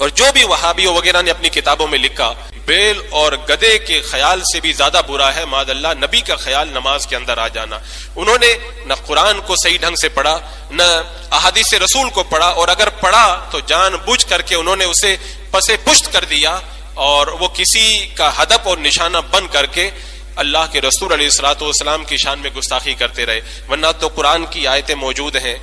اور جو بھی وہابیوں وغیرہ نے اپنی کتابوں میں لکھا، بیل اور گدے کے خیال سے بھی زیادہ برا ہے معاذ اللہ نبی کا خیال نماز کے اندر آ جانا۔ انہوں نے نہ قرآن کو صحیح ڈھنگ سے پڑھا، نہ احادیث رسول کو پڑھا، اور اگر پڑھا تو جان بوجھ کر کے انہوں نے اسے پسے پشت کر دیا، اور وہ کسی کا ہدف اور نشانہ بن کر کے اللہ کے رسول علیہ الصلوۃ والسلام کی شان میں گستاخی کرتے رہے۔ ورنہ تو قرآن کی آیتیں موجود ہیں،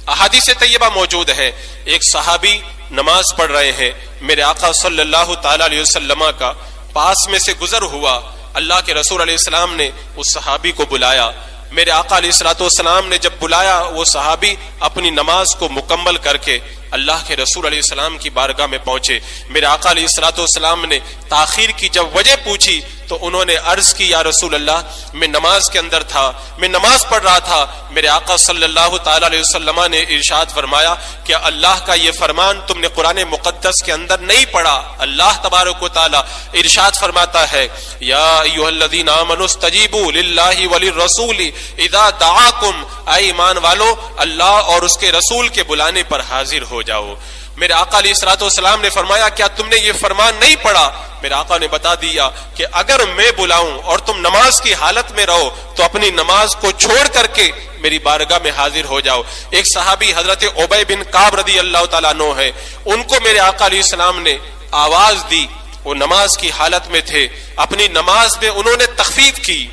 احادیث طیبہ موجود ہیں۔ ایک صحابی نماز پڑھ رہے ہیں، میرے آقا صلی اللہ تعالی علیہ وسلم کا پاس میں سے گزر ہوا، اللہ کے رسول علیہ السلام نے اس صحابی کو بلایا۔ میرے آقا علیہ الصلوۃ والسلام نے جب بلایا، وہ صحابی اپنی نماز کو مکمل کر کے اللہ کے رسول علیہ السلام کی بارگاہ میں پہنچے۔ میرے آقا علیہ الصلوۃ والسلام نے تاخیر کی جب وجہ پوچھی تو انہوں نے عرض کی، یا رسول اللہ میں نماز کے اندر تھا، میں نماز پڑھ رہا تھا۔ میرے آقا صلی اللہ تعالی علیہ وسلم نے ارشاد فرمایا کہ اللہ کا یہ فرمان تم نے قرآن مقدس کے اندر نہیں پڑھا۔ اللہ تبارک و تعالی ارشاد فرماتا ہے، یا ایھا الذین آمنوا استجیبوا للہ وللرسول اذا دعاکم، اے ایمان والو اللہ اور اس کے رسول کے بلانے پر حاضر ہو جاؤ۔ میرے آقا علیہ الصلوۃ والسلام نے فرمایا، کیا تم نے یہ فرمان نہیں پڑھا؟ میرے آقا نے بتا دیا کہ اگر میں بلاؤں اور تم نماز کی حالت میں رہو تو اپنی نماز کو چھوڑ کر کے میری بارگاہ میں حاضر ہو جاؤ۔ ایک صحابی حضرت ابی بن کعب رضی اللہ تعالیٰ عنہ ہے، ان کو میرے آقا علیہ السلام نے آواز دی، وہ نماز کی حالت میں تھے، اپنی نماز میں انہوں نے تخفیف کی۔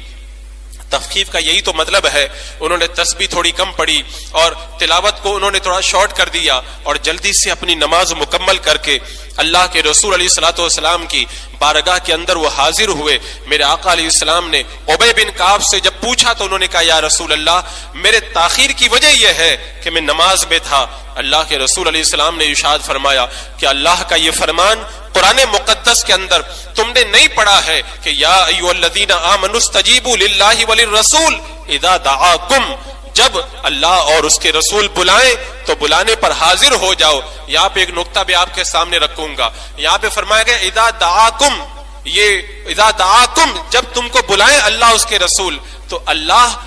تخفیف کا یہی تو مطلب ہے، انہوں نے تسبیح تھوڑی کم پڑھی اور تلاوت کو انہوں نے تھوڑا شارٹ کر دیا، اور جلدی سے اپنی نماز مکمل کر کے اللہ کے رسول علیہ الصلوۃ والسلام کی بارگاہ کے اندر وہ حاضر ہوئے۔ میرے آقا علیہ السلام نے ابی بن کعب سے جب پوچھا تو انہوں نے کہا، یا رسول اللہ میرے تاخیر کی وجہ یہ ہے کہ میں نماز میں تھا۔ اللہ کے رسول علیہ السلام نے ارشاد فرمایا کہ اللہ کا یہ فرمان قرآن مقدس کے اندر تم نے نہیں پڑھا ہے کہ یا ایھا الذین آمنوا استجیبوا للہ وللرسول اذا دعاکم، جب اللہ اور اس کے رسول بلائیں تو بلانے پر حاضر ہو جاؤ۔ یہاں پہ ایک نقطہ بھی آپ کے سامنے رکھوں گا، یہاں پہ فرمایا گیا اذا دعاکم، یہ اذا دعاکم جب تم کو بلائیں اللہ اس کے رسول، تو اللہ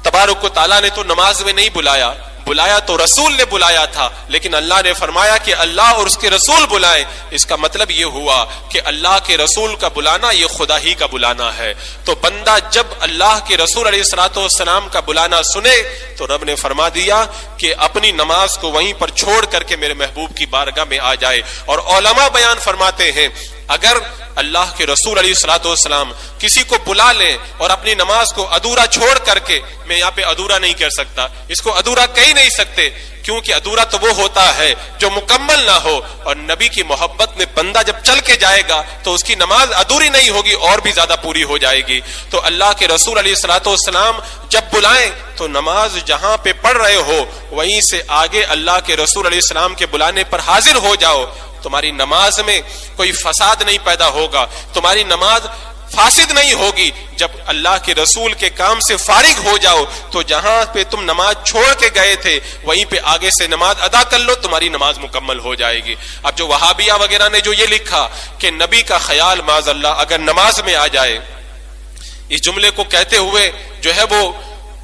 تبارک و تعالیٰ نے تو نماز میں نہیں بلایا، بلایا تو رسول نے بلایا تھا، لیکن اللہ نے فرمایا کہ اللہ اور اس کے رسول بلائیں۔ اس کا مطلب یہ ہوا کہ اللہ کے رسول کا بلانا یہ خدا ہی کا بلانا ہے۔ تو بندہ جب اللہ کے رسول علیہ الصلوۃ والسلام کا بلانا سنے تو رب نے فرما دیا کہ اپنی نماز کو وہیں پر چھوڑ کر کے میرے محبوب کی بارگاہ میں آ جائے۔ اور علماء بیان فرماتے ہیں، اگر اللہ کے رسول علیہ الصلوۃ والسلام کسی کو بلا لیں اور اپنی نماز کو ادھورا چھوڑ کر کے، میں یہاں پہ ادھورا نہیں کر سکتا، اس کو ادھورا کہہ نہیں سکتے، کیونکہ ادھورا تو وہ ہوتا ہے جو مکمل نہ ہو، اور نبی کی محبت میں بندہ جب چل کے جائے گا تو اس کی نماز ادھوری نہیں ہوگی اور بھی زیادہ پوری ہو جائے گی۔ تو اللہ کے رسول علیہ الصلوۃ والسلام جب بلائیں تو نماز جہاں پہ پڑھ رہے ہو وہیں سے آگے اللہ کے رسول علیہ السلام کے بلانے پر حاضر ہو جاؤ۔ تمہاری نماز میں کوئی فساد نہیں پیدا ہوگا، تمہاری نماز فاسد نہیں ہوگی۔ جب اللہ کے رسول کے کام سے فارغ ہو جاؤ تو جہاں پہ تم نماز چھوڑ کے گئے تھے وہیں پہ آگے سے نماز ادا کر لو، تمہاری نماز مکمل ہو جائے گی۔ اب جو وہابیہ وغیرہ نے جو یہ لکھا کہ نبی کا خیال معاذ اللہ اگر نماز میں آ جائے، اس جملے کو کہتے ہوئے جو ہے وہ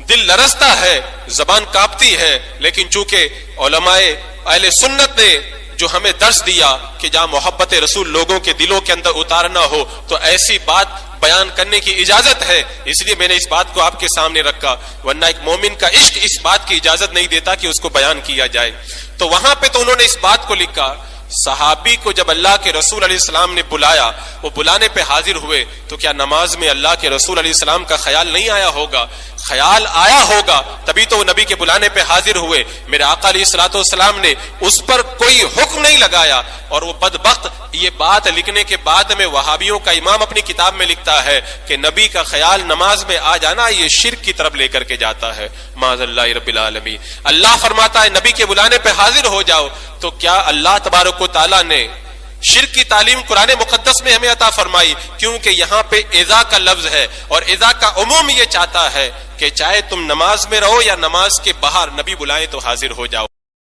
دل لرزتا ہے، زبان کانپتی ہے، لیکن چونکہ علماء اہل سنت نے جو ہمیں درس دیا کہ جہاں محبت رسول لوگوں کے دلوں کے اندر اتارنا ہو تو ایسی بات بیان کرنے کی اجازت ہے، اس لیے میں نے اس بات کو آپ کے سامنے رکھا، ورنہ ایک مومن کا عشق اس بات کی اجازت نہیں دیتا کہ اس کو بیان کیا جائے۔ تو وہاں پہ تو انہوں نے اس بات کو لکھا، صحابی کو جب اللہ کے رسول علیہ السلام نے بلایا، وہ بلانے پہ حاضر ہوئے، تو کیا نماز میں اللہ کے رسول علیہ السلام کا خیال نہیں آیا ہوگا؟ خیال آیا ہوگا، تبھی تو وہ نبی کے بلانے پہ حاضر ہوئے۔ میرے آقا علیہ الصلوۃ والسلام نے اس پر کوئی حکم نہیں لگایا، اور وہ بدبخت یہ بات لکھنے کے بعد میں وہابیوں کا امام اپنی کتاب میں لکھتا ہے کہ نبی کا خیال نماز میں آ جانا یہ شرک کی طرف لے کر کے جاتا ہے، معاذ اللہ رب العالمین۔ اللہ فرماتا ہے نبی کے بلانے پہ حاضر ہو جاؤ، تو کیا اللہ تبارک و تعالیٰ نے شرک کی تعلیم قرآن مقدس میں ہمیں عطا فرمائی؟ کیونکہ یہاں پہ اذا کا لفظ ہے، اور اذا کا عموم یہ چاہتا ہے کہ چاہے تم نماز میں رہو یا نماز کے باہر، نبی بلائیں تو حاضر ہو جاؤ۔